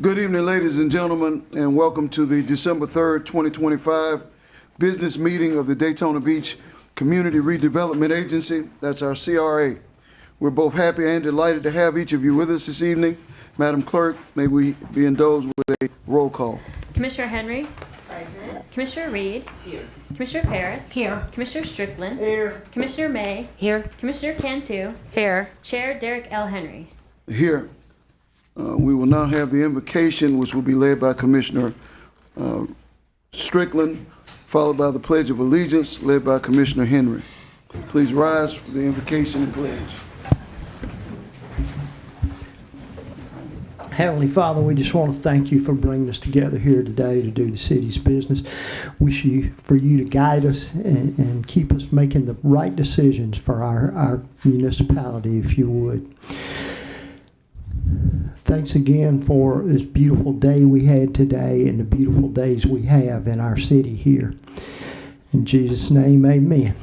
Good evening, ladies and gentlemen, and welcome to the December 3rd, 2025 business meeting of the Daytona Beach Community Redevelopment Agency. That's our CRA. We're both happy and delighted to have each of you with us this evening. Madam Clerk, may we be indulged with a roll call. Commissioner Henry. Present. Commissioner Reed. Here. Commissioner Paris. Here. Commissioner Strickland. Here. Commissioner May. Here. Commissioner Cantu. Here. Chair Derek L. Henry. Here. We will now have the invocation, which will be led by Commissioner Strickland, followed by the Pledge of Allegiance, led by Commissioner Henry. Please rise for the invocation and pledge. Heavenly Father, we just want to thank you for bringing us together here today to do the city's business. Wish for you to guide us and keep us making the right decisions for our municipality, if you would. Thanks again for this beautiful day we had today and the beautiful days we have in our city here. In Jesus' name, amen.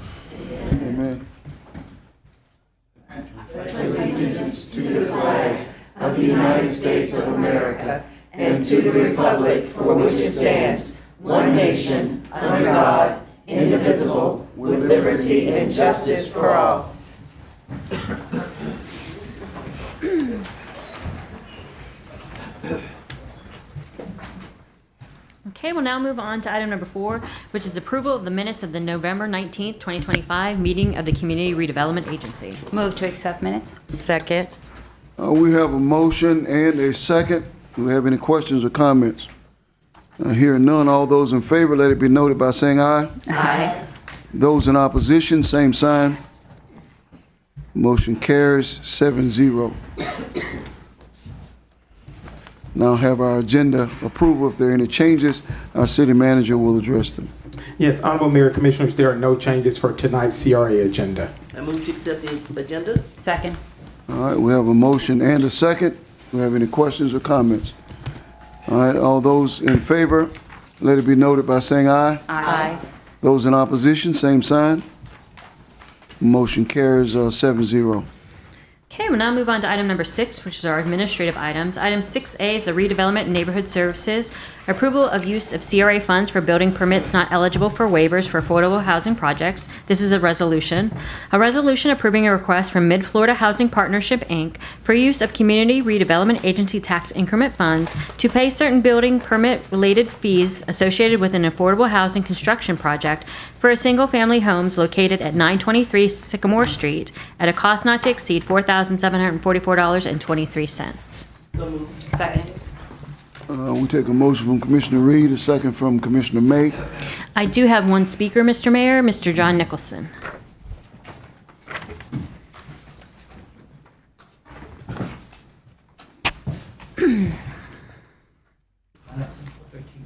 Amen. I pledge allegiance to the flag of the United States of America and to the republic for which it stands, one nation, under God, indivisible, with liberty and justice for all. Okay, we'll now move on to item number 4, which is approval of the minutes of the November 19th, 2025 meeting of the Community Redevelopment Agency. Move to accept minutes. Second. We have a motion and a second. Do we have any questions or comments? Hearing none, all those in favor, let it be noted by saying aye. Aye. Those in opposition, same sign. Motion carries 7-0. Now have our agenda approval. If there are any changes, our city manager will address them. Yes, Honorable Mayor, Commissioners, there are no changes for tonight's CRA agenda. I move to accept the agenda. Second. All right, we have a motion and a second. Do we have any questions or comments? All right, all those in favor, let it be noted by saying aye. Aye. Those in opposition, same sign. Motion carries 7-0. Okay, we'll now move on to item number 6, which is our administrative items. Item 6A is the Redevelopment and Neighborhood Services, approval of use of CRA funds for building permits not eligible for waivers for affordable housing projects. This is a resolution. A resolution approving a request from Mid-Florida Housing Partnership, Inc. for use of Community Redevelopment Agency tax increment funds to pay certain building permit-related fees associated with an affordable housing construction project for a single-family homes located at 923 Sycamore Street at a cost not to exceed $4,744.23. Second. We take a motion from Commissioner Reed, a second from Commissioner May. I do have one speaker, Mr. Mayor, Mr. John Nicholson.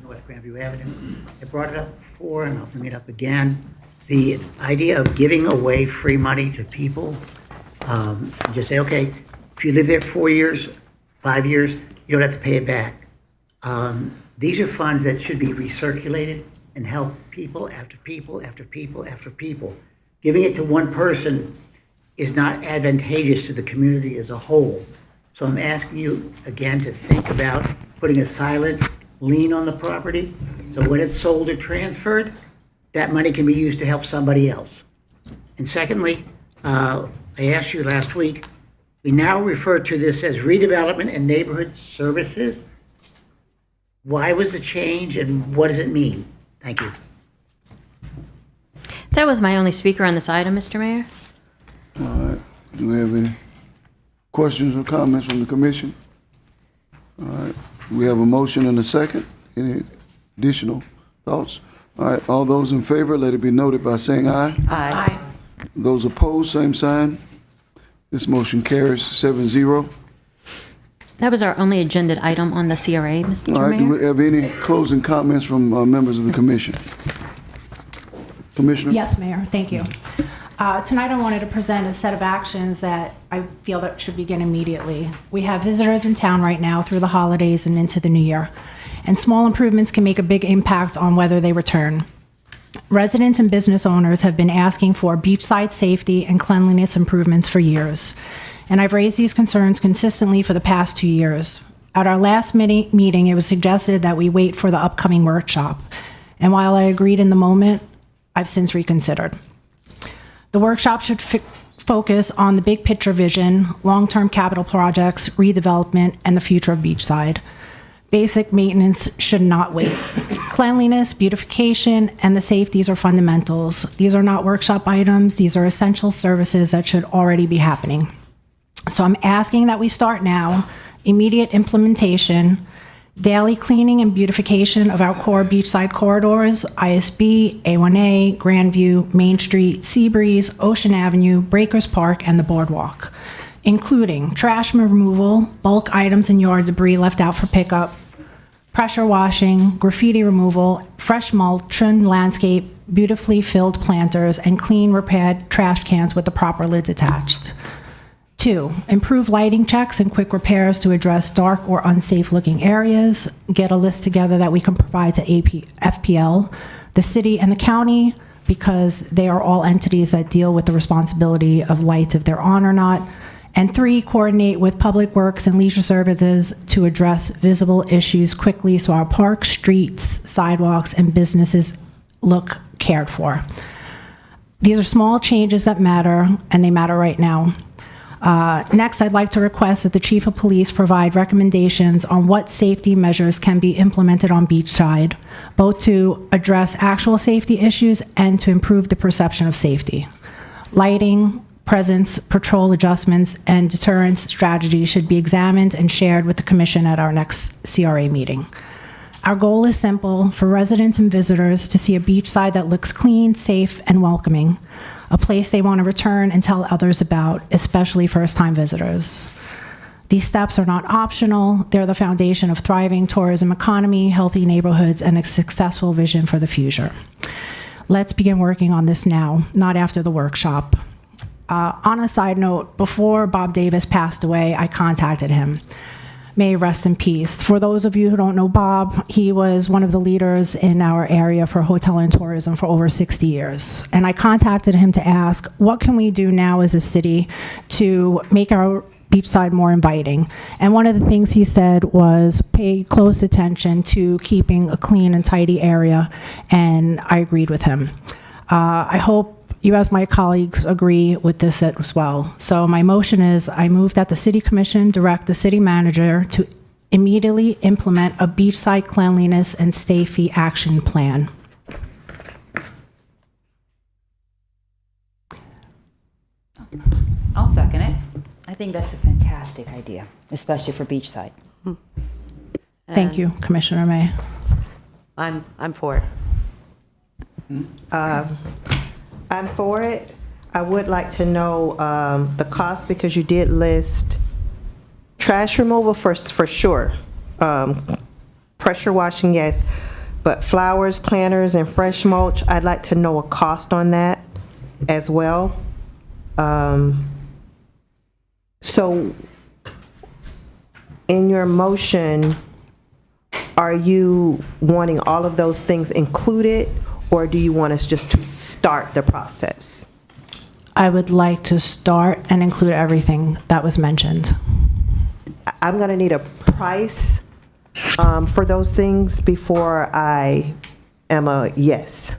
North Grandview Avenue. I brought it up before and I'll bring it up again. The idea of giving away free money to people, just say, okay, if you live there 4 years, 5 years, you don't have to pay it back. These are funds that should be recirculated and help people after people after people after people. Giving it to one person is not advantageous to the community as a whole. So I'm asking you again to think about putting a silent lien on the property. So when it's sold or transferred, that money can be used to help somebody else. And secondly, I asked you last week, we now refer to this as Redevelopment and Neighborhood Services. Why was the change and what does it mean? Thank you. That was my only speaker on this item, Mr. Mayor. All right, do we have any questions or comments from the commission? All right, we have a motion and a second. Any additional thoughts? All right, all those in favor, let it be noted by saying aye. Aye. Those opposed, same sign. This motion carries 7-0. That was our only agenda item on the CRA, Mr. All right, do Mayor. we have any closing comments from members of the commission? Commissioner? Yes, Mayor, thank you. Tonight I wanted to present a set of actions that I feel that should begin immediately. We have visitors in town right now through the holidays and into the new year, and small improvements can make a big impact on whether they return. Residents and business owners have been asking for beachside safety and cleanliness improvements for years, and I've raised these concerns consistently for the past 2 years. At our last meeting, it was suggested that we wait for the upcoming workshop. And while I agreed in the moment, I've since reconsidered. The workshop should focus on the big picture vision, long-term capital projects, redevelopment, and the future of Beachside. Basic maintenance should not wait. Cleanliness, beautification, and the safeties are fundamentals. These are not workshop items. These are essential services that should already be happening. So I'm asking that we start now, immediate implementation, daily cleaning and beautification of our core beachside corridors, ISB, A1A, Grandview, Main Street, Seabreeze, Ocean Avenue, Breakers Park, and the Boardwalk, including trash removal, bulk items and yard debris left out for pickup, pressure washing, graffiti removal, fresh mulch, trimmed landscape, beautifully filled planters, and clean repaired trash cans with the proper lids attached. 2, improve lighting checks and quick repairs to address dark or unsafe looking areas. Get a list together that we can provide to FPL, the city, and the county, because they are all entities that deal with the responsibility of lights if they're on or not. And 3, coordinate with Public Works and Leisure Services to address visible issues quickly so our parks, streets, sidewalks, and businesses look cared for. These are small changes that matter, and they matter right now. Next, I'd like to request that the Chief of Police provide recommendations on what safety measures can be implemented on Beachside, both to address actual safety issues and to improve the perception of safety. Lighting, presence, patrol adjustments, and deterrence strategies should be examined and shared with the Commission at our next CRA meeting. Our goal is simple: for residents and visitors to see a beachside that looks clean, safe, and welcoming, a place they want to return and tell others about, especially first-time visitors. These steps are not optional. They're the foundation of thriving tourism economy, healthy neighborhoods, and a successful vision for the future. Let's begin working on this now, not after the workshop. On a side note, before Bob Davis passed away, I contacted him. May he rest in peace. For those of you who don't know Bob, he was one of the leaders in our area for hotel and tourism for over 60 years. And I contacted him to ask, what can we do now as a city to make our beachside more inviting? And one of the things he said was pay close attention to keeping a clean and tidy area, and I agreed with him. I hope you as my colleagues agree with this as well. So my motion is, I move that the City Commission direct the city manager to immediately implement a beachside cleanliness and safety action plan. I'll second it. I think that's a fantastic idea, especially for Beachside. Thank you, Commissioner May. I'm for it. I'm for it. I would like to know the cost, because you did list trash removal for sure. Pressure washing, yes. But flowers, planters, and fresh mulch, I'd like to know a cost on that as well. So in your motion, are you wanting all of those things included, or do you want us just to start the process? I would like to start and include everything that was mentioned. I'm going to need a price for those things before I am a yes.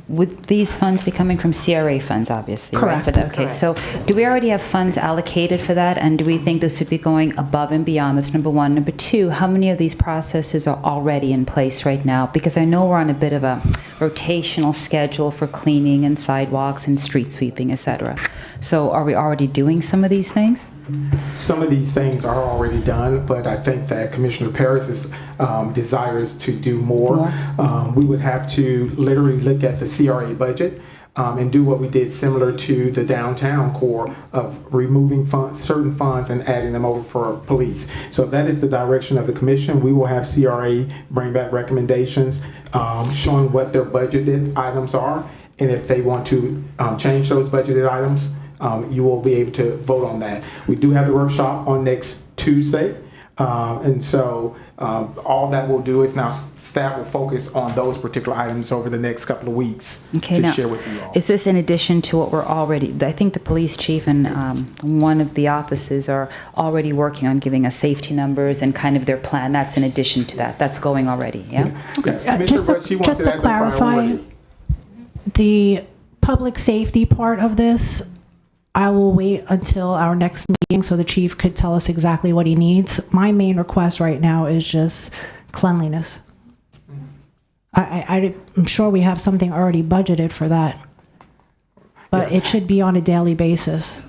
Would these funds be coming from CRA funds, obviously? Right? Correct. Okay, so do we already have funds allocated for that? And do we think this would be going above and beyond? That's number one. Number two, how many of these processes are already in place right now? Because I know we're on a bit of a rotational schedule for cleaning and sidewalks and street sweeping, et cetera. So are we already doing some of these things? Some of these things are already done, but I think that Commissioner Paris' desires to do more. We would have to literally look at the CRA budget and do what we did similar to the downtown core of removing funds, certain funds and adding them over for police. So that is the direction of the commission. We will have CRA bring back recommendations showing what their budgeted items are, and if they want to change those budgeted items, you will be able to vote on that. We do have the workshop on next Tuesday, and so All that will do is now staff will focus on those particular items over the next couple of weeks Okay, to now, share with you all. is this in addition to what we're already, I think the police chief and one of the offices are already working on giving us safety numbers and kind of their plan. That's in addition to that. That's going already, yeah? Yeah, Commissioner, Just to- but she wants just it to as a clarify, priority. The public safety part of this, I will wait until our next meeting so the chief could tell us exactly what he needs. My main request right now is just cleanliness. I'm sure we have something already budgeted for that, but it should be on a daily basis.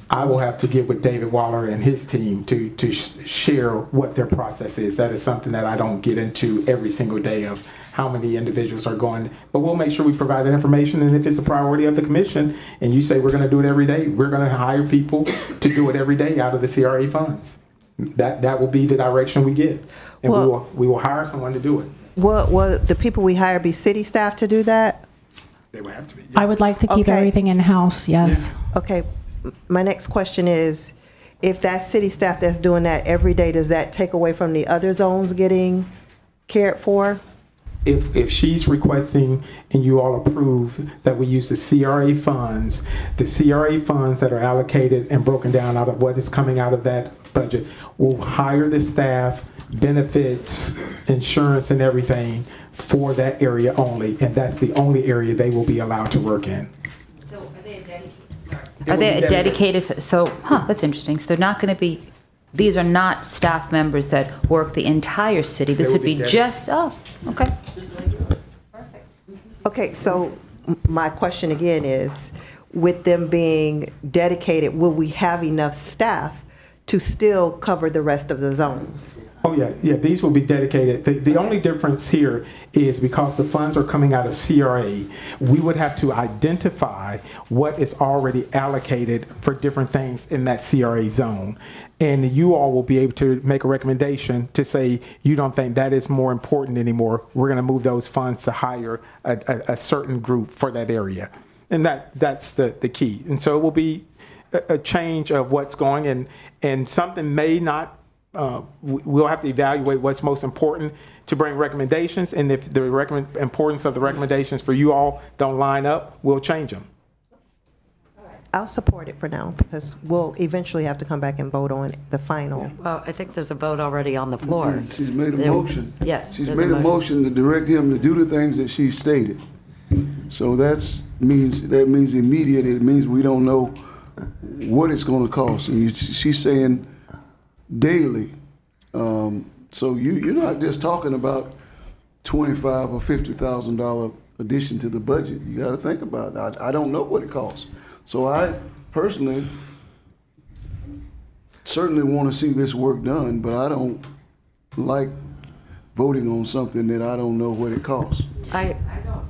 I will have to get with David Waller and his team to share what their process is. That is something that I don't get into every single day of how many individuals are going. But we'll make sure we provide that information. And if it's a priority of the commission and you say we're going to do it every day, we're going to hire people to do it every day out of the CRA funds. That will be the direction we get. And Well- we will hire someone to do it. Will the people we hire be city staff to do that? They will have to be. I would like to keep Okay. everything in-house, yes. Okay, my next question is, if that city staff that's doing that every day, does that take away from the other zones getting cared for? If she's requesting and you all approve that we use the CRA funds that are allocated and broken down out of what is coming out of that budget, will hire the staff, benefits, insurance and everything for that area only, and that's the only area they will be allowed to work in. So are they dedicated? Sorry. Are they a dedicated, so, that's interesting. So they're not going to be, these are not staff members that work the entire city. This They would will be be dedicated. just, okay. Okay, so my question again is, with them being dedicated, will we have enough staff to still cover the rest of the zones? Oh, yeah, these will be dedicated. The only difference here is because the funds are coming out of CRA, we would have to identify what is already allocated for different things in that CRA zone. And you all will be able to make a recommendation to say, you don't think that is more important anymore. We're going to move those funds to hire a certain group for that area. And that's the key. And so it will be a change of what's going, and something may not, we'll have to evaluate what's most important to bring recommendations. And if the importance of the recommendations for you all don't line up, we'll change them. I'll support it for now, because we'll eventually have to come back and vote on the final. Well, I think there's a vote already on the floor. She's made a motion. Yes. She's there's made a motion to direct him to do the things that she stated. So that means immediate. It means we don't know what it's going to cost. And she's saying daily. So you're not just talking about $25,000 or $50,000 addition to the budget. You got to think about it. I don't know what it costs. So I personally certainly want to see this work done, but I don't like voting on something that I don't know what it costs. I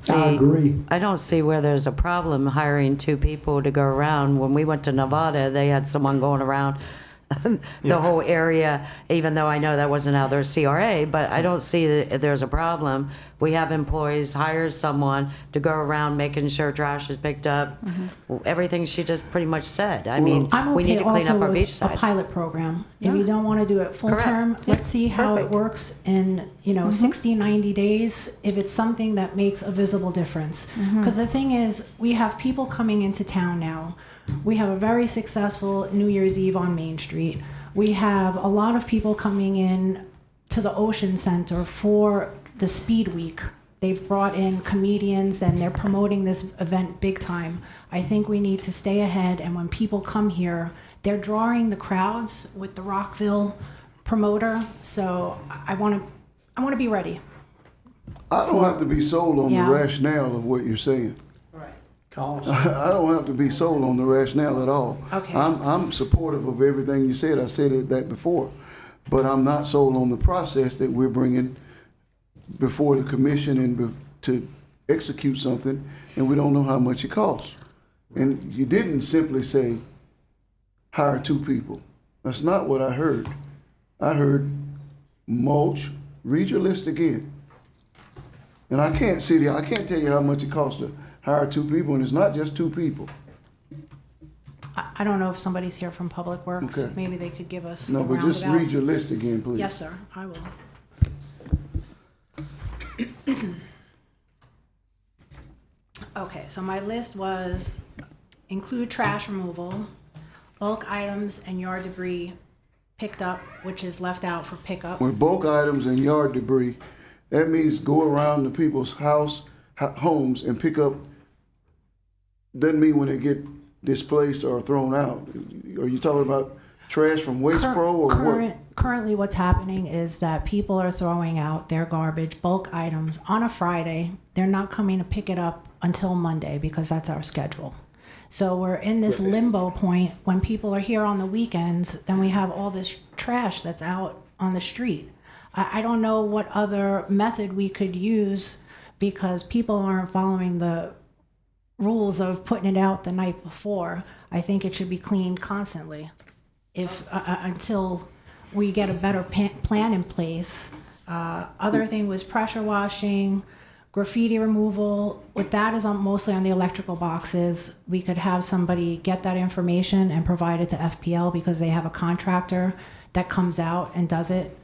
I agree. I don't see where there's a problem hiring two people to go around. When we went to Nevada, they had someone going around the whole area, even though I know that wasn't out their CRA, but I don't see that there's a problem. We have employees hire someone to go around making sure trash is picked up. Everything she just pretty much said. I mean, I'm we need okay to clean also up our with beach a side. pilot program. If you don't want to do it full Correct. term, let's see how it Perfect. works in, 60, 90 days, if it's something that makes a visible difference. Because the thing is, we have people coming into town now. We have a very successful New Year's Eve on Main Street. We have a lot of people coming in to the Ocean Center for the Speed Week. They've brought in comedians and they're promoting this event big time. I think we need to stay ahead, and when people come here, they're drawing the crowds with the Rockville promoter. So I want to be ready. I don't have to be sold on Yeah. the rationale of what you're saying. I don't have to be sold on the rationale at all. Okay. I'm supportive of everything you said. I said that before. But I'm not sold on the process that we're bringing before the commission and to execute something, and we don't know how much it costs. And you didn't simply say, hire two people. That's not what I heard. I heard mulch, read your list again. And I can't tell you how much it costs to hire two people, and it's not just two people. I don't know if somebody's here from Public Works. Okay. Maybe they could give us No, a but just roundabout. read your list again, please. Yes, sir, I will. Okay, so my list was include trash removal, bulk items and yard debris picked up, which is left out for pickup. With bulk items and yard debris, that means go around the people's homes and pick up. Doesn't mean when they get displaced or thrown out. Are you talking about trash from Waste Pro or what? Currently, what's happening is that people are throwing out their garbage, bulk items, on a Friday. They're not coming to pick it up until Monday because that's our schedule. So we're in this limbo point. When people are here on the weekends, then we have all this trash that's out on the street. I don't know what other method we could use because people aren't following the rules of putting it out the night before. I think it should be cleaned constantly if until we get a better plan in place. Other thing was pressure washing, graffiti removal. With that is mostly on the electrical boxes. We could have somebody get that information and provide it to FPL because they have a contractor that comes out and does it.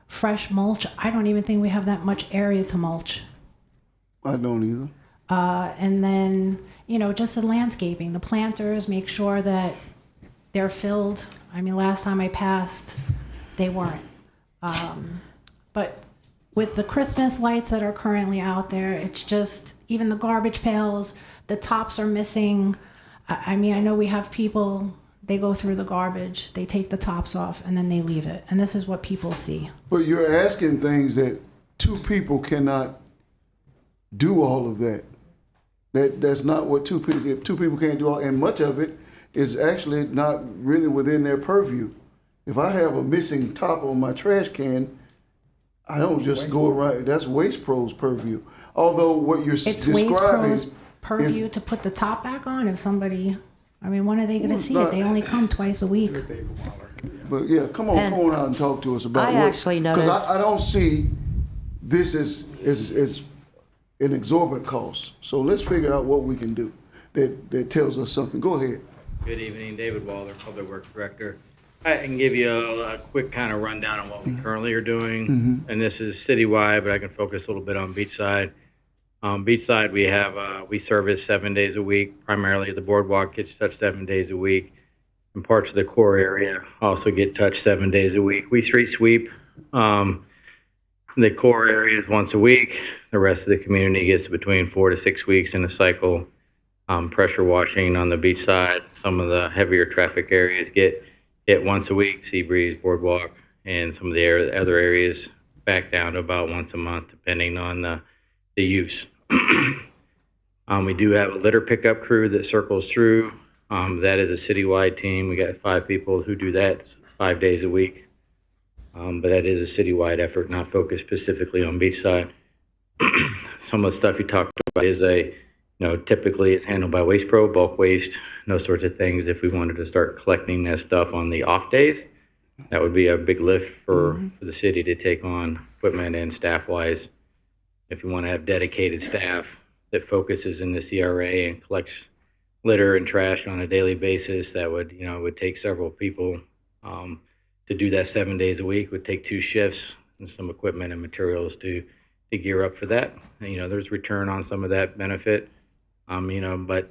Fresh mulch, I don't even think we have that much area to mulch. I don't either. And then, just the landscaping, the planters, make sure that they're filled. I mean, last time I passed, they weren't. But with the Christmas lights that are currently out there, it's just, even the garbage pails, the tops are missing. I mean, I know we have people, they go through the garbage, they take the tops off, and then they leave it. And this is what people see. But you're asking things that two people cannot do all of that. That's not what two people can't do all, and much of it is actually not really within their purview. If I have a missing top on my trash can, I don't just go around. That's Waste Pro's purview. Although what you're It's describing Waste Pro's purview is, to put the top back on if somebody, I mean, when are they going to Well, see not- it? They only come twice a week. but yeah, come on out and talk to us about I actually because noticed- I don't see this as an exorbitant cost. So let's figure out what we can do that tells us something. Go ahead. Good evening, David Waller, Public Works Director. I can give you a quick kind of rundown on what we currently are doing, and this is citywide, but I can focus a little bit on Beachside. Beachside, we service 7 days a week. Primarily, the boardwalk gets touched 7 days a week, and parts of the core area also get touched 7 days a week. We street sweep. The core area is once a week. The rest of the community gets between 4 to 6 weeks in a cycle. Pressure washing on the beach side. Some of the heavier traffic areas get hit once a week, Seabreeze, Boardwalk, and some of the other areas back down to about once a month, depending on the use. We do have a litter pickup crew that circles through. That is a citywide team. We got 5 people who do that 5 days a week. But that is a citywide effort, not focused specifically on Beachside. Some of the stuff you talked about is typically it's handled by Waste Pro, bulk waste, those sorts of things. If we wanted to start collecting that stuff on the off days, that would be a big lift for the city to take on equipment and staff-wise. If we want to have dedicated staff that focuses in the CRA and collects litter and trash on a daily basis, that would, would take several people. To do that 7 days a week would take 2 shifts and some equipment and materials to gear up for that. There's return on some of that benefit. But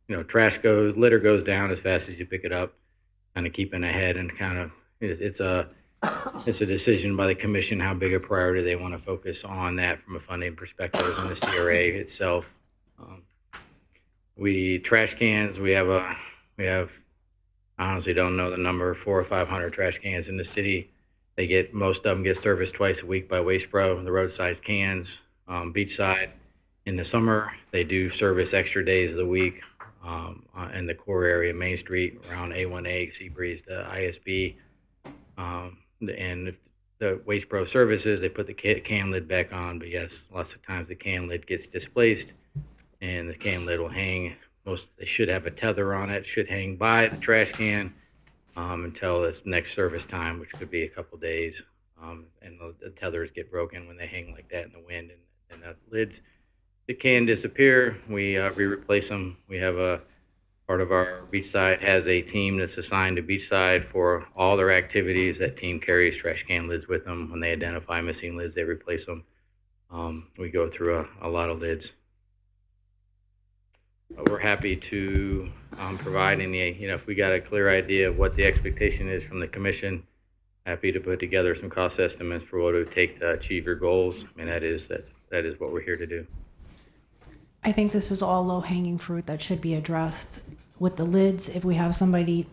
litter goes down as fast as you pick it up, kind of keeping ahead and it's a decision by the commission how big a priority they want to focus on that from a funding perspective and the CRA itself. Trash cans, we have I honestly don't know the number, 400 or 500 trash cans in the city. Most of them get serviced twice a week by Waste Pro, the roadside cans. Beachside, in the summer, they do service extra days of the week in the core area, Main Street, around A1A, Seabreeze to ISB. And if the Waste Pro services, they put the can lid back on. But yes, lots of times the can lid gets displaced and the can lid will hang. They should have a tether on it, should hang by the trash can until its next service time, which could be a couple days. And the tethers get broken when they hang like that in the wind, and the lids, the can disappear. We replace them. We have a Part of our Beachside has a team that's assigned to Beachside for all their activities. That team carries trash can lids with them. When they identify missing lids, they replace them. We go through a lot of lids. But we're happy to provide any, if we got a clear idea of what the expectation is from the commission, happy to put together some cost estimates for what it would take to achieve your goals. I mean, that is what we're here to do. I think this is all low-hanging fruit that should be addressed. With the lids, if we have somebody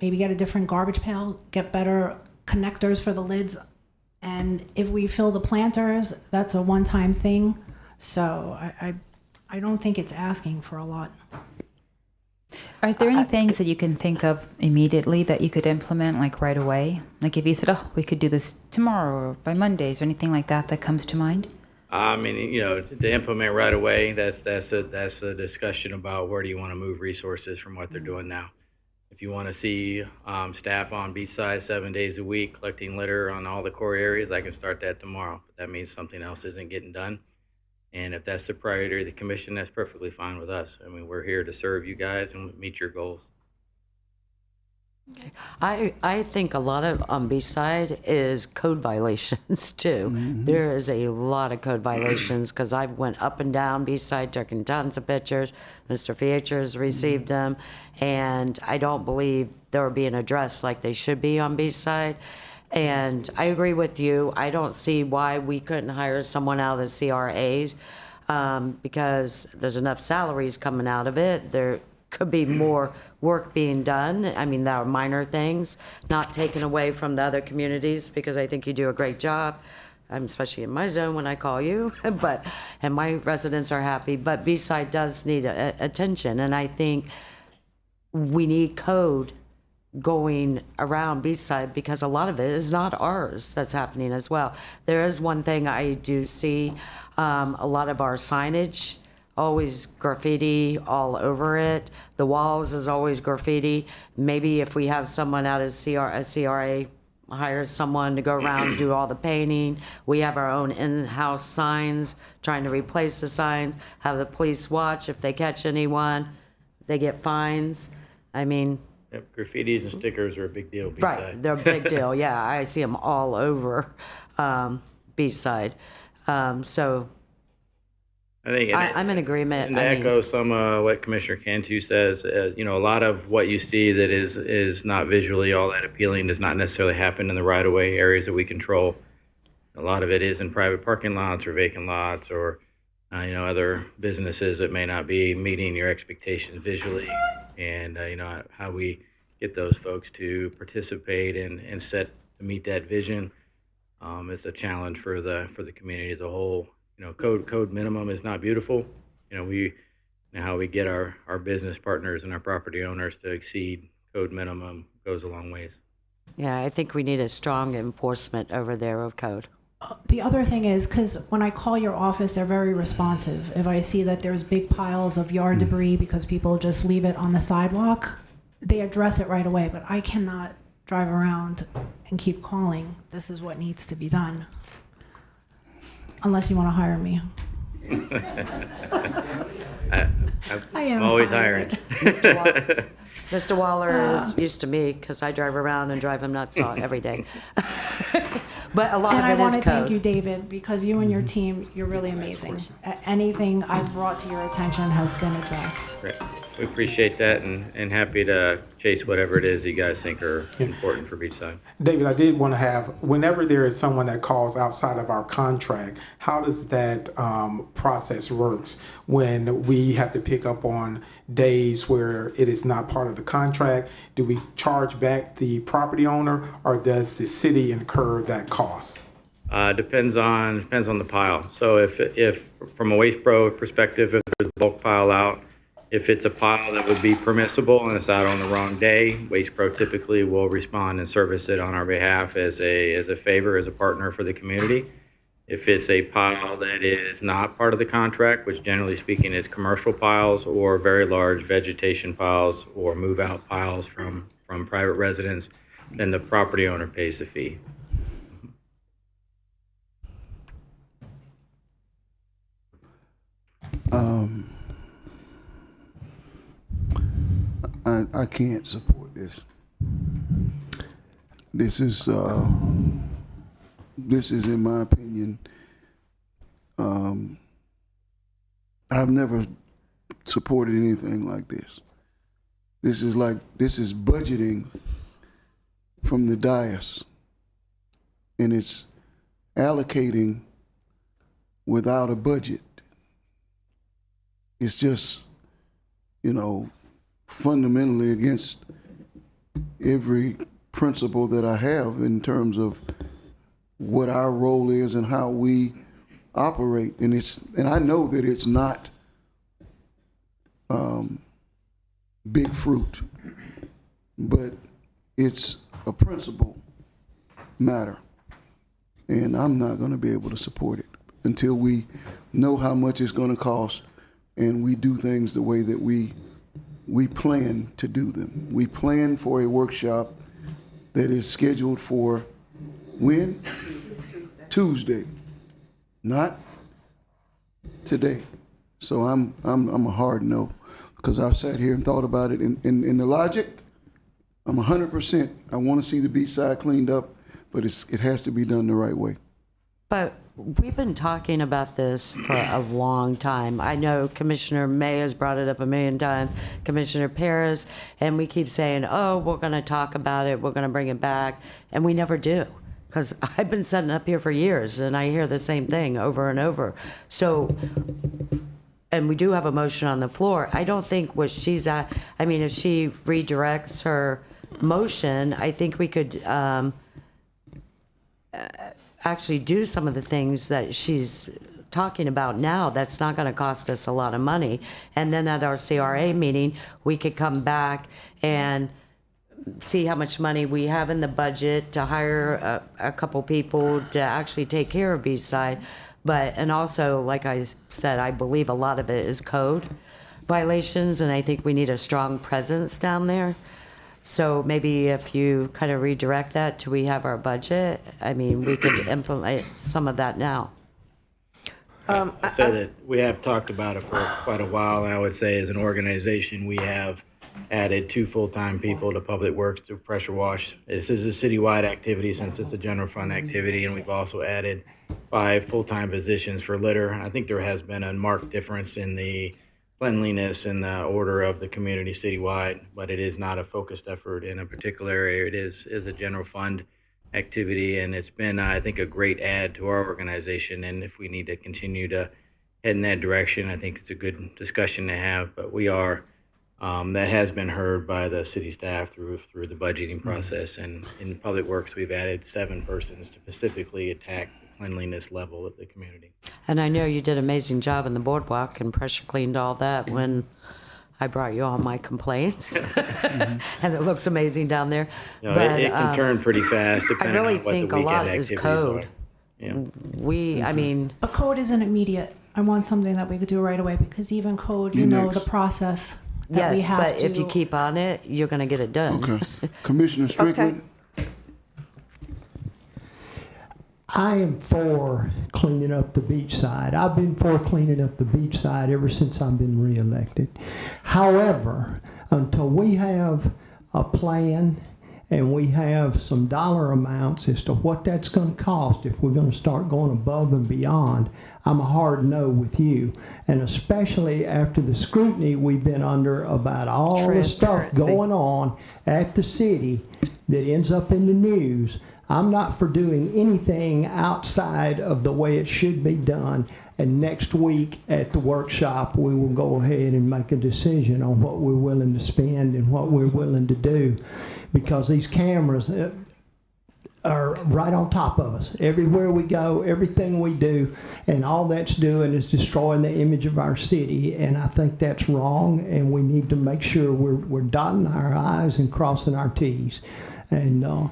maybe get a different garbage pail, get better connectors for the lids, and if we fill the planters, that's a one-time thing. So I don't think it's asking for a lot. Are there any things that you can think of immediately that you could implement, like right away? Like if you said, oh, we could do this tomorrow or by Mondays or anything like that that comes to mind? I mean, to implement right away, that's a discussion about where do you want to move resources from what they're doing now. If you want to see staff on Beachside 7 days a week collecting litter on all the core areas, I can start that tomorrow. But that means something else isn't getting done. And if that's the priority of the commission, that's perfectly fine with us. I mean, we're here to serve you guys and meet your goals. I think a lot of on Beachside is code violations too. There is a lot of code violations because I went up and down Beachside, taking tons of pictures. Mr. Fietcher's received them, and I don't believe they're being addressed like they should be on Beachside. And I agree with you. I don't see why we couldn't hire someone out of the CRAs because there's enough salaries coming out of it. There could be more work being done. I mean, there are minor things, not taken away from the other communities, because I think you do a great job. I'm especially in my zone when I call you, and my residents are happy. But Beachside does need attention, and I think we need code going around Beachside because a lot of it is not ours that's happening as well. There is one thing I do see, a lot of our signage, always graffiti all over it. The walls is always graffiti. Maybe if we have someone out of CRA hire someone to go around and do all the painting. We have our own in-house signs, trying to replace the signs, have the police watch. If they catch anyone, they get fines. I mean, Yep, graffitis and stickers are a big deal. Beachside. right, they're a big deal. Yeah, I see them all over Beachside. So I think I'm in agreement. And to echo some what Commissioner Cantu says, a lot of what you see that is not visually all that appealing does not necessarily happen in the right-of-way areas that we control. A lot of it is in private parking lots or vacant lots or other businesses that may not be meeting your expectations visually. And how we get those folks to participate and to meet that vision is a challenge for the community as a whole. Code minimum is not beautiful. How we get our business partners and our property owners to exceed code minimum goes a long ways. Yeah, I think we need a strong enforcement over there of code. The other thing is, because when I call your office, they're very responsive. If I see that there's big piles of yard debris because people just leave it on the sidewalk, they address it right away. But I cannot drive around and keep calling. This is what needs to be done. Unless you want to hire me. I am always hired. hiring. Mr. Waller is used to me because I drive around and drive him nuts every day. But a lot And I of it want is to code. thank you, David, because you and your team, you're really amazing. Anything I've brought to your attention has been addressed. Great. We appreciate that and happy to chase whatever it is you guys think are important for Beachside. David, I did want to have, whenever there is someone that calls outside of our contract, how does that process works when we have to pick up on days where it is not part of the contract? Do we charge back the property owner, or does the city incur that cost? Depends on the pile. So if from a Waste Pro perspective, if there's a bulk pile out, if it's a pile that would be permissible and it's out on the wrong day, Waste Pro typically will respond and service it on our behalf as a favor, as a partner for the community. If it's a pile that is not part of the contract, which generally speaking is commercial piles or very large vegetation piles or move out piles from private residents, then the property owner pays the fee. I can't support this. This is in my opinion, I've never supported anything like this. This is budgeting from the dais, and it's allocating without a budget. It's just, fundamentally against every principle that I have in terms of what our role is and how we operate. And I know that it's not big fruit, but it's a principle matter. And I'm not going to be able to support it until we know how much it's going to cost and we do things the way that we plan to do them. We plan for a workshop that is scheduled for when? Tuesday, not today. So I'm a hard no, because I've sat here and thought about it. In the logic, I'm 100%. I want to see the beach side cleaned up, but it has to be done the right way. But we've been talking about this for a long time. I know Commissioner May has brought it up a million times, Commissioner Paris, and we keep saying, oh, we're going to talk about it, we're going to bring it back, and we never do. Because I've been sitting up here for years, and I hear the same thing over and over. So, and we do have a motion on the floor. I don't think what she's at, if she redirects her motion, I think we could actually do some of the things that she's talking about now. That's not going to cost us a lot of money. And then at our CRA meeting, we could come back and see how much money we have in the budget to hire a couple people to actually take care of Beachside. And also, like I said, I believe a lot of it is code violations, and I think we need a strong presence down there. So maybe if you kind of redirect that till we have our budget, we could implement some of that now. I say that we have talked about it for quite a while, and I would say as an organization, we have added 2 full-time people to Public Works to pressure wash. This is a citywide activity since it's a general fund activity, and we've also added 5 full-time positions for litter. I think there has been a marked difference in the cleanliness and the order of the community citywide, but it is not a focused effort in a particular area. It is a general fund activity, and it's been, I think, a great add to our organization. And if we need to continue to head in that direction, I think it's a good discussion to have. But we are, that has been heard by the city staff through the budgeting process. And in Public Works, we've added 7 persons to specifically attack the cleanliness level of the community. And I know you did an amazing job in the boardwalk and pressure cleaned all that when I brought you all my complaints. And it looks amazing down there. It can turn pretty fast depending on what the weekend activities are. Yeah. But code isn't immediate. I want something that we could do right away, because even code, the process that we have to. Yes, but if you keep on it, you're going to get it done. Okay. Commissioner Strickland? I am for cleaning up the beach side. I've been for cleaning up the beach side ever since I've been reelected. However, until we have a plan and we have some dollar amounts as to what that's going to cost if we're going to start going above and beyond, I'm a hard no with you. And especially after the scrutiny we've been under about all the stuff going on at the city that ends up in the news, I'm not for doing anything outside of the way it should be done. And next week at the workshop, we will go ahead and make a decision on what we're willing to spend and what we're willing to do. Because these cameras are right on top of us. Everywhere we go, everything we do, and all that's doing is destroying the image of our city. And I think that's wrong, and we need to make sure we're dotting our I's and crossing our T's. And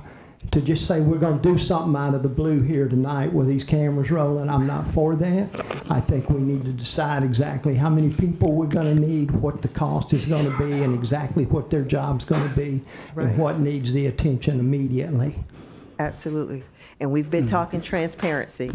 to just say we're going to do something out of the blue here tonight with these cameras rolling, I'm not for that. I think we need to decide exactly how many people we're going to need, what the cost is going to be, and exactly what their job's going to be, and what needs the attention immediately. Absolutely. And we've been talking transparency.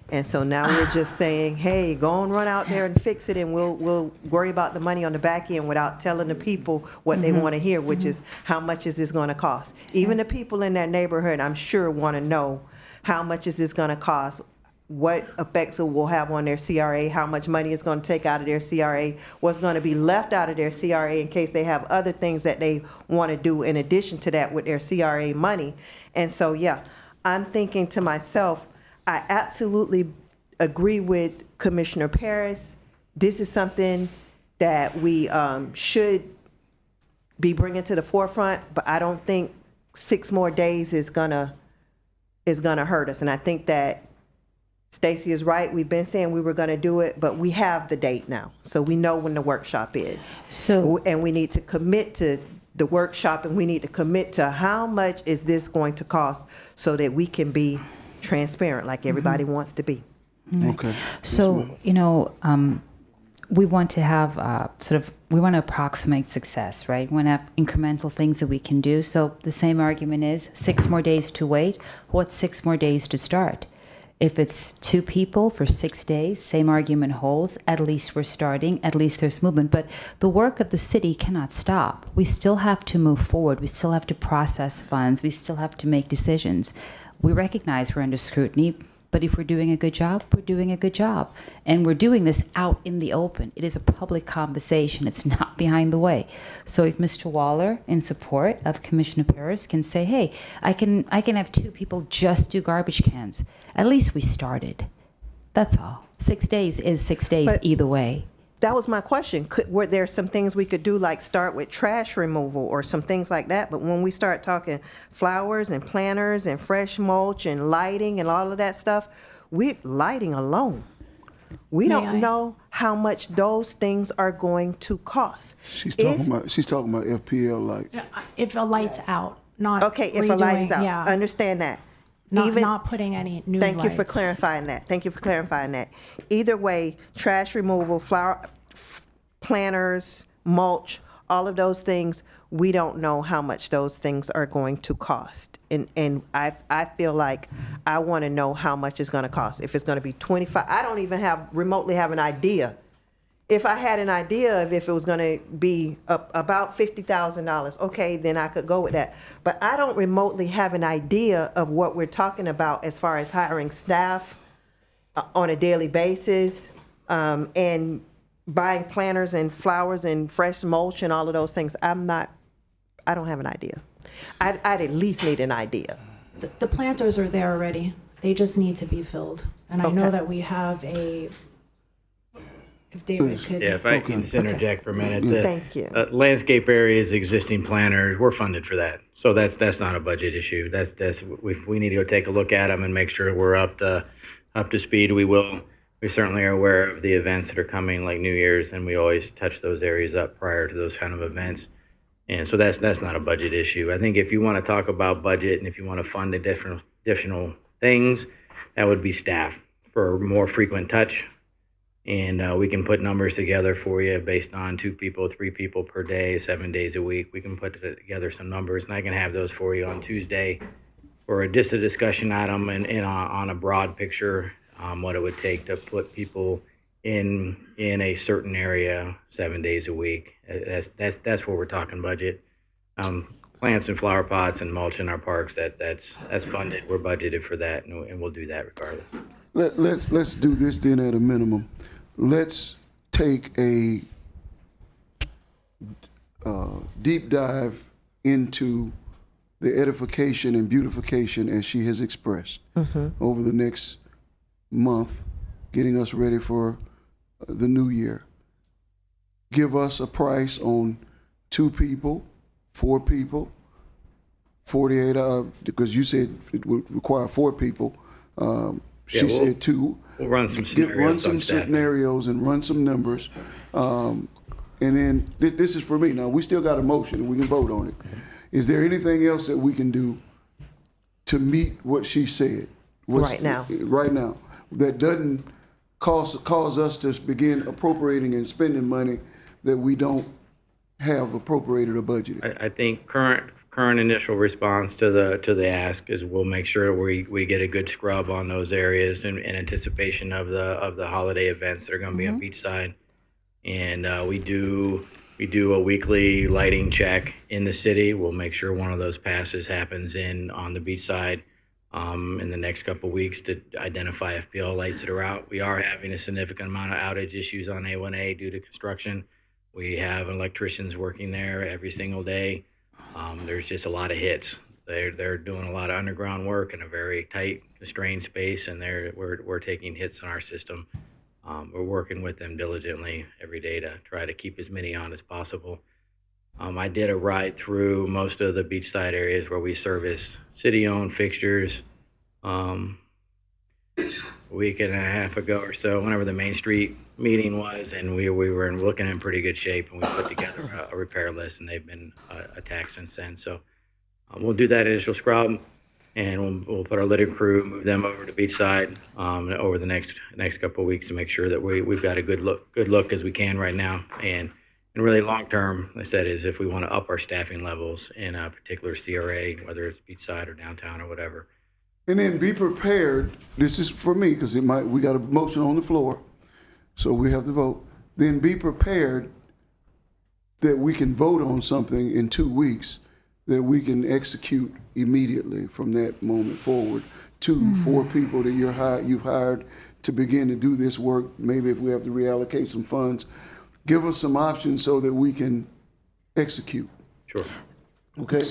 And so now we're just saying, hey, go and run out there and fix it, and we'll worry about the money on the back end without telling the people what they want to hear, which is how much is this going to cost. Even the people in that neighborhood, I'm sure, want to know how much is this going to cost, what effects it will have on their CRA, how much money it's going to take out of their CRA, what's going to be left out of their CRA in case they have other things that they want to do in addition to that with their CRA money. And so, yeah, I'm thinking to myself, I absolutely agree with Commissioner Paris. This is something that we should be bringing to the forefront, but I don't think 6 more days is gonna hurt us. And I think that Stacy is right. We've been saying we were gonna do it, but we have the date now, so we know when the workshop is. And we need to commit to the workshop, and we need to commit to how much is this going to cost so that we can be transparent like everybody wants to be. Okay. So, we want to have we want to approximate success, right? We want to have incremental things that we can do. So the same argument is 6 more days to wait. What's 6 more days to start? If it's 2 people for 6 days, same argument holds. At least we're starting. At least there's movement. But the work of the city cannot stop. We still have to move forward. We still have to process funds. We still have to make decisions. We recognize we're under scrutiny, but if we're doing a good job, we're doing a good job. And we're doing this out in the open. It is a public conversation. It's not behind the way. So if Mr. Waller, in support of Commissioner Paris, can say, hey, I can have 2 people just do garbage cans, at least we started. That's all. 6 days is 6 days But- either way. That was my question. Were there some things we could do, like start with trash removal or some things like that? But when we start talking flowers and planters and fresh mulch and lighting and all of that stuff, lighting alone, we don't know how much those things are going to cost. She's talking about FPL light. If a light's out, not Okay, if a light is redoing- out, yeah, understand that. not putting any new lights. Thank you for clarifying that. Thank you for clarifying that. Either way, trash removal, flower planters, mulch, all of those things, we don't know how much those things are going to cost. And I feel like I want to know how much it's going to cost. If it's going to be 25, I don't even remotely have an idea. If I had an idea of if it was going to be about $50,000, okay, then I could go with that. But I don't remotely have an idea of what we're talking about as far as hiring staff on a daily basis, and buying planters and flowers and fresh mulch and all of those things. I don't have an idea. I'd at least need an idea. The planters are there already. They just need to be filled. And I know Okay. that we have if David could. Yeah, if I can just interject for a minute. Thank you. Landscape areas, existing planners, we're funded for that. So that's not a budget issue. That's if we need to go take a look at them and make sure we're up to speed, we will. We certainly are aware of the events that are coming, like New Year's, and we always touch those areas up prior to those kind of events. And so that's not a budget issue. I think if you want to talk about budget and if you want to fund additional things, that would be staff for more frequent touch. And we can put numbers together for you based on 2 people, 3 people per day, 7 days a week. We can put together some numbers, and I can have those for you on Tuesday for just a discussion item and on a broad picture, what it would take to put people in a certain area 7 days a week. That's where we're talking budget. Plants and flower pots and mulch in our parks, that's funded. We're budgeted for that, and we'll do that regardless. Let's do this then at a minimum. Let's take a deep dive into the edification and beautification as she has expressed over the next month, getting us ready for the new year. Give us a price on 2 people, 4 people, 48 hours, because you said it would require 4 people. She said 2. We'll run some scenarios Run some on staffing. scenarios and run some numbers. And then this is for me. Now, we still got a motion and we can vote on it. Is there anything else that we can do to meet what she said? Right now. Right now. That doesn't cause us to begin appropriating and spending money that we don't have appropriated or budgeted? I think current initial response to the ask is we'll make sure we get a good scrub on those areas in anticipation of the holiday events that are going to be on Beachside, and we do a weekly lighting check in the city. We'll make sure one of those passes happens on the Beachside in the next couple of weeks to identify FPL lights that are out. We are having a significant amount of outage issues on A1A due to construction. We have electricians working there every single day. There's just a lot of hits. They're doing a lot of underground work in a very tight, constrained space, and we're taking hits on our system. We're working with them diligently every day to try to keep as many on as possible. I did a ride through most of the beachside areas where we service city-owned fixtures a week and a half ago or so, whenever the Main Street meeting was, and we were looking in pretty good shape, and we put together a repair list, and they've been attacked since then. So we'll do that initial scrub, and we'll put our litter crew, move them over to beachside over the next couple of weeks to make sure that we've got a good look as we can right now. And really long term, I said, is if we want to up our staffing levels in a particular CRA, whether it's beachside or downtown or whatever. And then be prepared, this is for me, because we got a motion on the floor, so we have to vote. Then be prepared that we can vote on something in 2 weeks that we can execute immediately from that moment forward. 4 people that you've hired to begin to do this work. Maybe if we have to reallocate some funds, give us some options so that we can execute. Sure. Okay?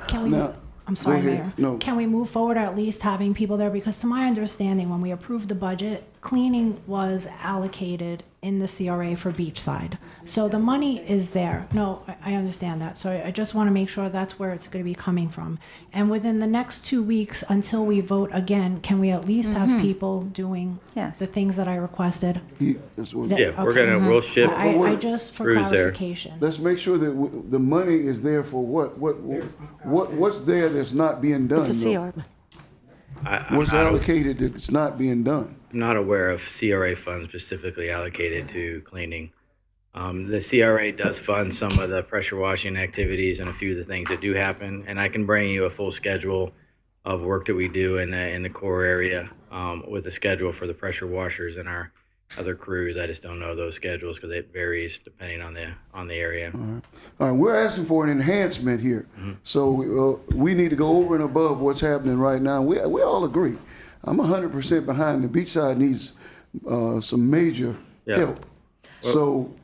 Can we, Now, I'm sorry, go ahead. Mayor. No. Can we move forward at least having people there? Because to my understanding, when we approved the budget, cleaning was allocated in the CRA for beachside. So the money is there. No, I understand that. So I just want to make sure that's where it's going to be coming from. And within the next 2 weeks, until we vote again, can we at least have people doing Yes. the things that I requested? That's what- Yeah, we'll shift. I just, for Crews there. clarification. Let's make sure that the money is there for what's there that's not being done. It's a though? CR. What's allocated that it's not being done? I'm not aware of CRA funds specifically allocated to cleaning. The CRA does fund some of the pressure washing activities and a few of the things that do happen, and I can bring you a full schedule of work that we do in the core area with a schedule for the pressure washers and our other crews. I just don't know those schedules because it varies depending on the area. All right, we're asking for an enhancement here. So we need to go over and above what's happening right now. We all agree. I'm 100% behind the beachside needs some major help. So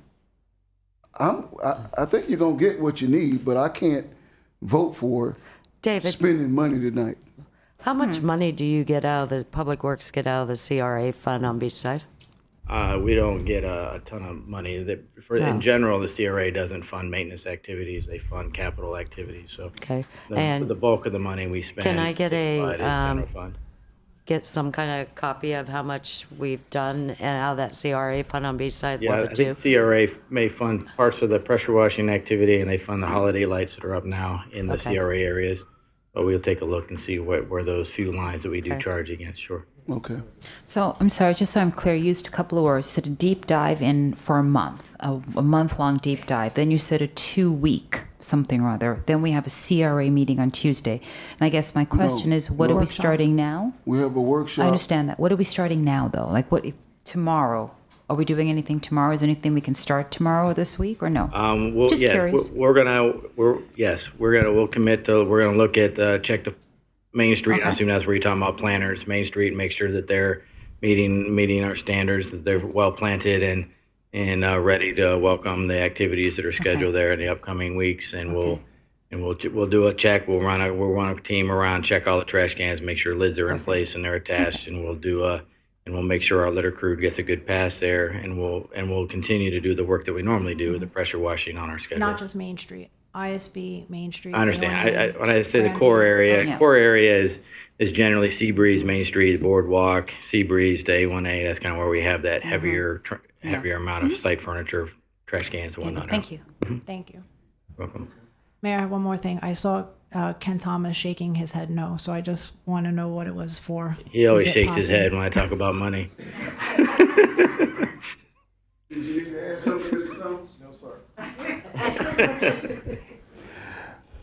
I think you're going to get what you need, but I can't vote for David, spending money tonight. how much money do you get out of the Public Works get out of the CRA fund on Beachside? We don't get a ton of money. In general, the CRA doesn't fund maintenance activities. They fund capital activities. So Okay. the And bulk of the money we spend can I get citywide is general fund. get some kind of copy of how much we've done and out of that CRA fund on Beachside? Yeah, What I would you? think CRA may fund parts of the pressure washing activity, and they fund the holiday lights that are up now in the Okay. CRA areas. But we'll take a look and see where those few lines that we do Okay. charge against. Sure. Okay. So I'm sorry, just so I'm clear, you used a couple of words. You said a deep dive in for a month, a month-long deep dive. Then you said a 2-week something or other. Then we have a CRA meeting on Tuesday. And I guess my question is, what are we starting now? We have a workshop. I understand that. What are we starting now, though? Like, what if tomorrow? Are we doing anything tomorrow? Is there anything we can start tomorrow or this week, or no? Just curious. We'll commit to. We're gonna look at check the Main Street. Okay. I assume that's where you're talking about planters, Main Street, and make sure that they're meeting our standards, that they're well planted and ready to welcome the activities that are scheduled there in the upcoming weeks. And we'll do a check. We'll run a team around, check all the trash cans, make sure lids are in place and they're attached, and we'll make sure our litter crew gets a good pass there, and we'll continue to do the work that we normally do, the pressure washing on our schedules. Not just Main Street, ISB, Main Street. I understand. A1A, When I say the Grand core View. area, Yeah. core area is generally Seabreeze, Main Street, Boardwalk, Seabreeze to A1A. That's kind of where we have that heavier amount of site furniture, trash cans and whatnot. Thank you. Thank you. Welcome. Mayor, I have one more thing. I saw Ken Thomas shaking his head no, so I just want to know what it was for. He always Is it shakes his possible? head when I talk about money. add something, Mr. Thomas? No, sir.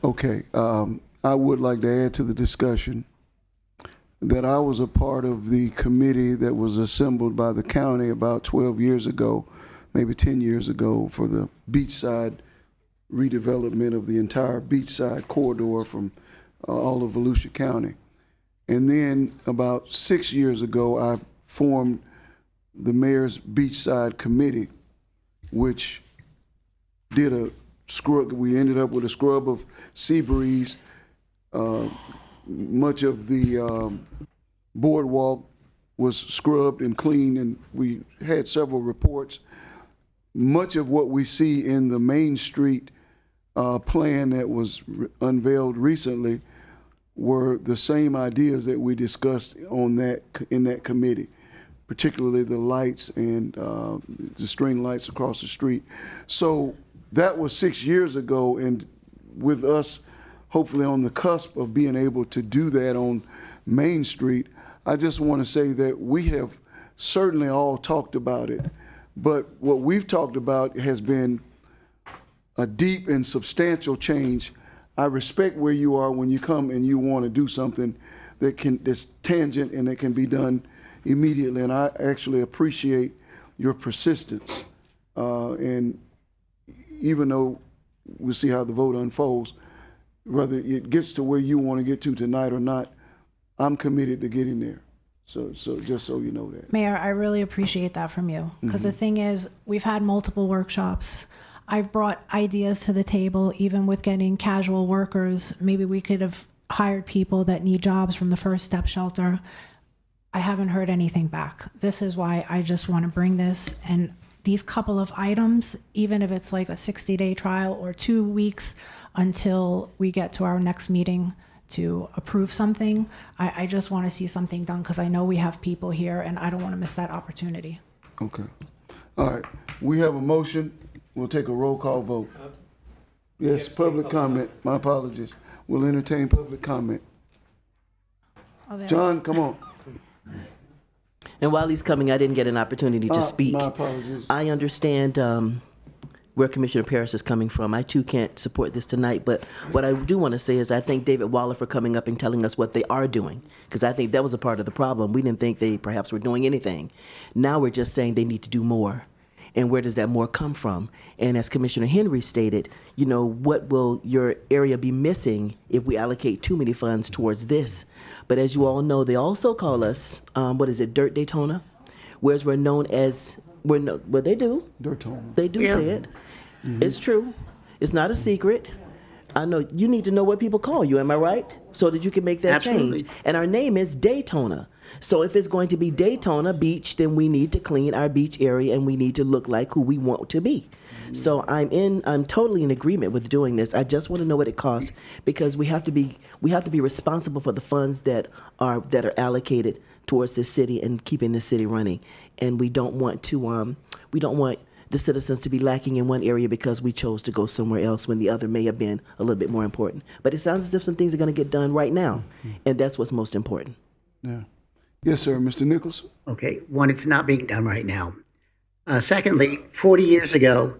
Okay, I would like to add to the discussion that I was a part of the committee that was assembled by the county about 12 years ago, maybe 10 years ago, for the beachside redevelopment of the entire beachside corridor from all of Volusia County. And then about 6 years ago, I formed the mayor's beachside committee, which did a scrub. We ended up with a scrub of sea breeze. Much of the boardwalk was scrubbed and cleaned, and we had several reports. Much of what we see in the Main Street plan that was unveiled recently were the same ideas that we discussed on that in that committee, particularly the lights and the string lights across the street. So that was 6 years ago, and with us hopefully on the cusp of being able to do that on Main Street, I just want to say that we have certainly all talked about it, but what we've talked about has been a deep and substantial change. I respect where you are when you come and you want to do something that's tangent and that can be done immediately, and I actually appreciate your persistence. And even though we'll see how the vote unfolds, whether it gets to where you want to get to tonight or not, I'm committed to getting there. So just so you know that. Mayor, I really appreciate that from you, because the thing is, we've had multiple workshops. I've brought ideas to the table, even with getting casual workers. Maybe we could have hired people that need jobs from the First Step Shelter. I haven't heard anything back. This is why I just want to bring this. And these couple of items, even if it's like a 60-day trial or 2 weeks until we get to our next meeting to approve something, I just want to see something done, because I know we have people here and I don't want to miss that opportunity. Okay. All right. We have a motion. We'll take a roll call vote. Yes, public comment. My apologies. We'll entertain public comment. John, come on. And while he's coming, I didn't get an opportunity to speak. My apologies. I understand where Commissioner Paris is coming from. I too can't support this tonight, but what I do want to say is I thank David Waller for coming up and telling us what they are doing, because I think that was a part of the problem. We didn't think they perhaps were doing anything. Now we're just saying they need to do more. And where does that more come from? And as Commissioner Henry stated, you know, what will your area be missing if we allocate too many funds towards this? But as you all know, they also call us, Dirt Daytona? Whereas we're known as, well, they do. Daytona. They do say it. It's true. It's not a secret. I know you need to know what people call you, am I right? So that you can make that Absolutely. change. And our name is Daytona. So if it's going to be Daytona Beach, then we need to clean our beach area and we need to look like who we want to be. So I'm totally in agreement with doing this. I just want to know what it costs, because we have to be responsible for the funds that are allocated towards this city and keeping the city running. And we don't want the citizens to be lacking in one area because we chose to go somewhere else when the other may have been a little bit more important. But it sounds as if some things are going to get done right now, and that's what's most important. Yeah. Yes, sir. Mr. Nichols? Okay, one, it's not being done right now. Secondly, 40 years ago,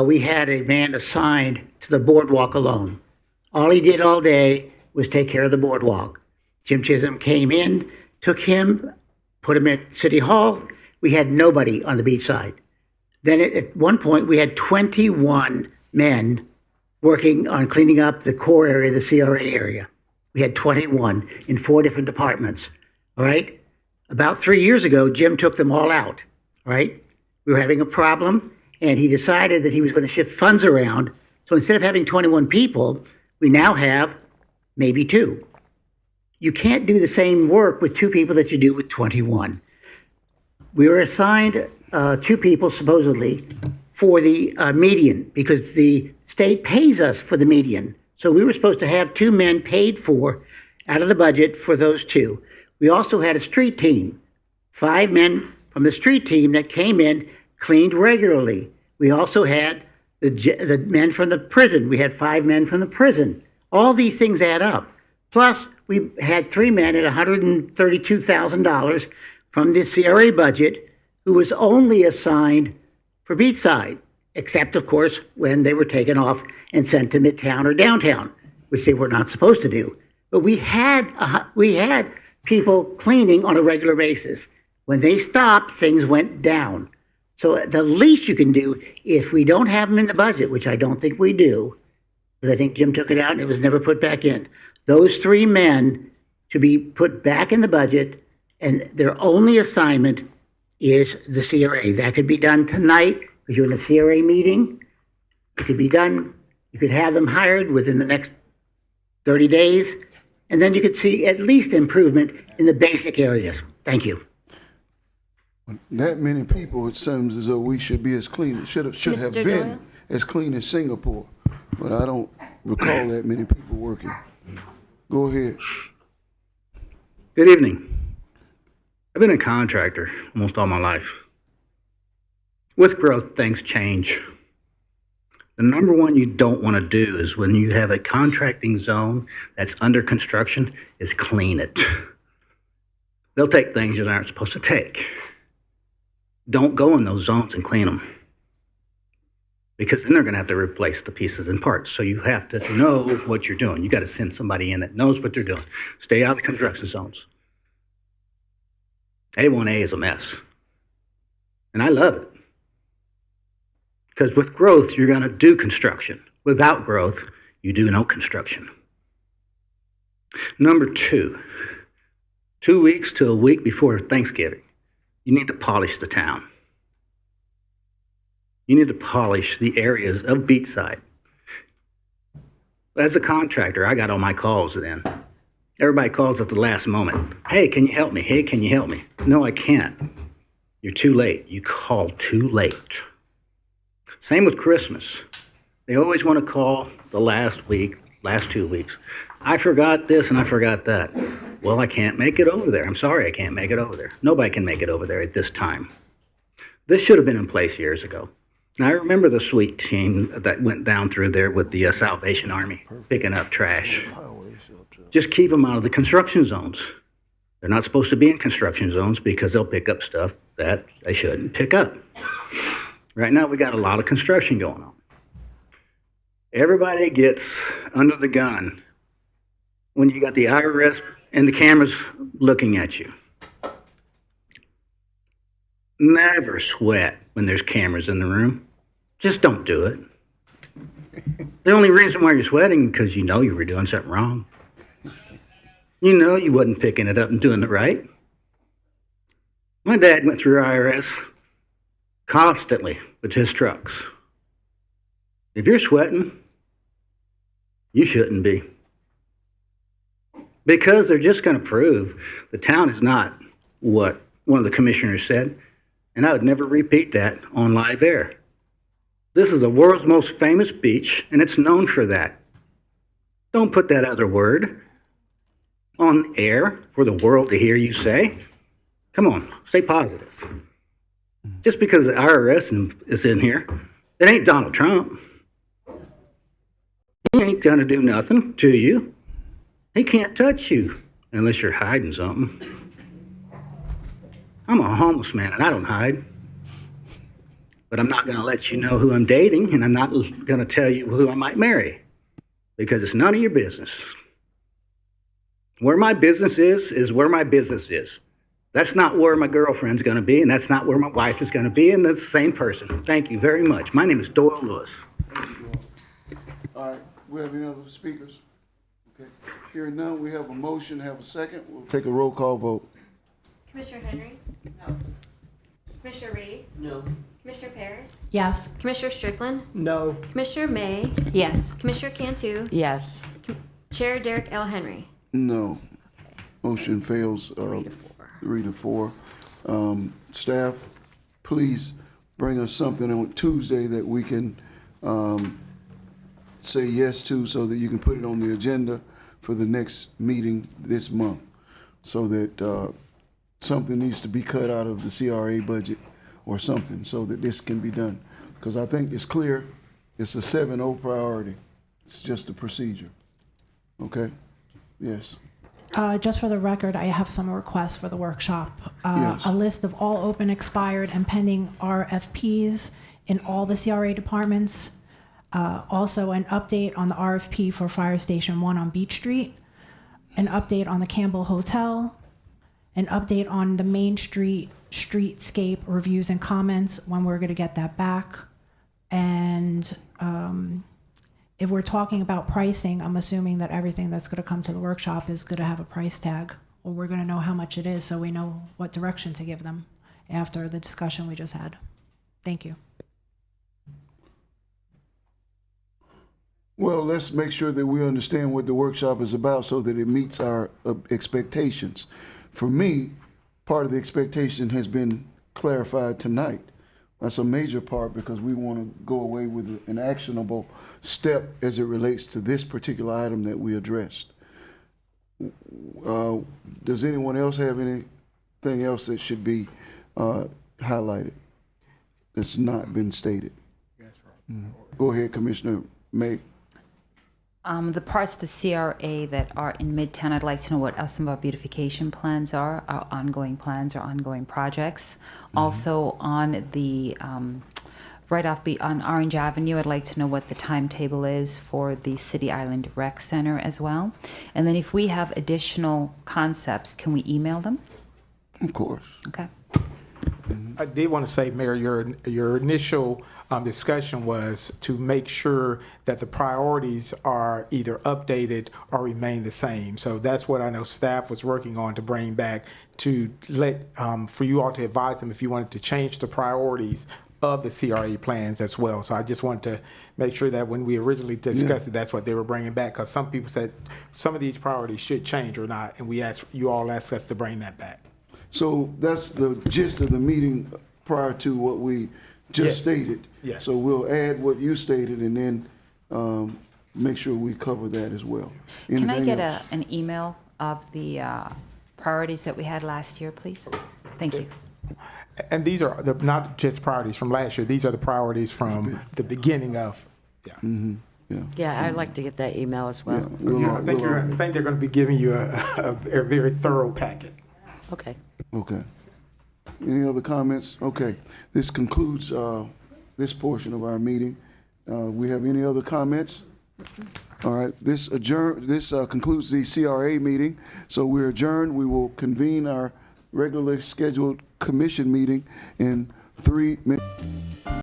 we had a man assigned to the boardwalk alone. All he did all day was take care of the boardwalk. Jim Chisholm came in, took him, put him at City Hall. We had nobody on the beach side. Then at one point, we had 21 men working on cleaning up the core area, the CRA area. We had 21 in 4 different departments, all right? About 3 years ago, Jim took them all out, all right? We were having a problem, and he decided that he was going to shift funds around. So instead of having 21 people, we now have maybe 2. You can't do the same work with 2 people that you do with 21. We were assigned 2 people, supposedly, for the median, because the state pays us for the median. So we were supposed to have 2 men paid for out of the budget for those 2. We also had a street team, 5 men from the street team that came in, cleaned regularly. We also had the men from the prison. We had 5 men from the prison. All these things add up. Plus, we had 3 men at $132,000 from the CRA budget who was only assigned for beachside. except of course when they were taken off and sent to Midtown or downtown, which they were not supposed to do. But we had people cleaning on a regular basis. When they stopped, things went down. So the least you can do, if we don't have them in the budget, which I don't think we do, but I think Jim took it out and it was never put back in, those 3 men to be put back in the budget, and their only assignment is the CRA. That could be done tonight because you're in a CRA meeting. It could be done. You could have them hired within the next 30 days, and then you could see at least improvement in the basic areas. Thank you. That many people, it seems as though we should be as clean, should have Mr. been Doyle? as clean as Singapore. But I don't recall that many people working. Go ahead. Good evening. I've been a contractor almost all my life. With growth, things change. The number one you don't want to do is when you have a contracting zone that's under construction is clean it. They'll take things you aren't supposed to take. Don't go in those zones and clean them, because then they're going to have to replace the pieces and parts. So you have to know what you're doing. You got to send somebody in that knows what they're doing. Stay out of the construction zones. A1A is a mess. And I love it. Because with growth, you're going to do construction. Without growth, you do no construction. Number 2, 2 weeks to a week before Thanksgiving, you need to polish the town. You need to polish the areas of beachside. As a contractor, I got all my calls then. Everybody calls at the last moment. Hey, can you help me? Hey, can you help me? No, I can't. You're too late. You called too late. Same with Christmas. They always want to call the last week, last 2 weeks. I forgot this and I forgot that. Well, I can't make it over there. I'm sorry, I can't make it over there. Nobody can make it over there at this time. This should have been in place years ago. Now, I remember the sweet team that went down through there with the Salvation Army picking up trash. Just keep them out of the construction zones. They're not supposed to be in construction zones because they'll pick up stuff that they shouldn't pick up. Right now, we got a lot of construction going on. Everybody gets under the gun when you got the IRS and the cameras looking at you. Never sweat when there's cameras in the room. Just don't do it. The only reason why you're sweating is because you know you were doing something wrong. You know you wasn't picking it up and doing it right. My dad went through IRS constantly with his trucks. If you're sweating, you shouldn't be. Because they're just going to prove the town is not what one of the commissioners said, and I would never repeat that on live air. This is the world's most famous beach, and it's known for that. Don't put that other word on air for the world to hear you say. Come on, stay positive. Just because the IRS is in here, it ain't Donald Trump. He ain't going to do nothing to you. He can't touch you unless you're hiding something. I'm a homeless man and I don't hide. But I'm not going to let you know who I'm dating, and I'm not going to tell you who I might marry, because it's none of your business. Where my business is where my business is. That's not where my girlfriend's going to be, and that's not where my wife is going to be, and that's the same person. Thank you very much. My name is Doyle Lewis. All right, we have any other speakers? Okay, hearing none, we have a motion, have a second. We'll take a roll call vote. Commissioner Henry? No. Commissioner Reed? No. Commissioner Paris? Yes. Commissioner Strickland? No. Commissioner May? Yes. Commissioner Cantu? Yes. Chair Derek L. Henry? No. Motion fails 3 to 4. Staff, please bring us something on Tuesday that we can say yes to, so that you can put it on the agenda for the next meeting this month, so that something needs to be cut out of the CRA budget or something so that this can be done. Because I think it's clear, it's a 7-0 priority. It's just a procedure. Okay? Yes. Just for the record, I have some requests for the workshop. Yes. A list of all open, expired, and pending RFPs in all the CRA departments. Also, an update on the RFP for Fire Station 1 on Beach Street, an update on the Campbell Hotel, an update on the Main Street streetscape reviews and comments, when we're going to get that back. And if we're talking about pricing, I'm assuming that everything that's going to come to the workshop is going to have a price tag, or we're going to know how much it is so we know what direction to give them after the discussion we just had. Thank you. Well, let's make sure that we understand what the workshop is about so that it meets our expectations. For me, part of the expectation has been clarified tonight. That's a major part because we want to go away with an actionable step as it relates to this particular item that we addressed. Does anyone else have anything else that should be highlighted that's not been stated? Go ahead, Commissioner May. The parts of the CRA that are in Midtown, I'd like to know what some of our beautification plans are, our ongoing plans or ongoing projects. Also on the, right off on Orange Avenue, I'd like to know what the timetable is for the City Island Rec Center as well. And then if we have additional concepts, can we email them? Of course. Okay. I did want to say, Mayor, your initial discussion was to make sure that the priorities are either updated or remain the same. So that's what I know staff was working on to bring back to let, for you all to advise them if you wanted to change the priorities of the CRA plans as well. So I just wanted to make sure that when we originally discussed it, that's what they were bringing back, because some people said some of these priorities should change or not, and you all asked us to bring that back. So that's the gist of the meeting prior to what we just stated. Yes. So we'll add what you stated and then make sure we cover that as well. Can I Anything get else? an email of the priorities that we had last year, please? Thank you. And these are not just priorities from last year. These are the priorities from the beginning of. Yeah. Yeah, I'd like to get that email as well. I think they're going to be giving you a very thorough packet. Okay. Okay. Any other comments? Okay. This concludes this portion of our meeting. We have any other comments? All right. This concludes the CRA meeting. So we're adjourned. We will convene our regularly scheduled commission meeting in 3 minutes.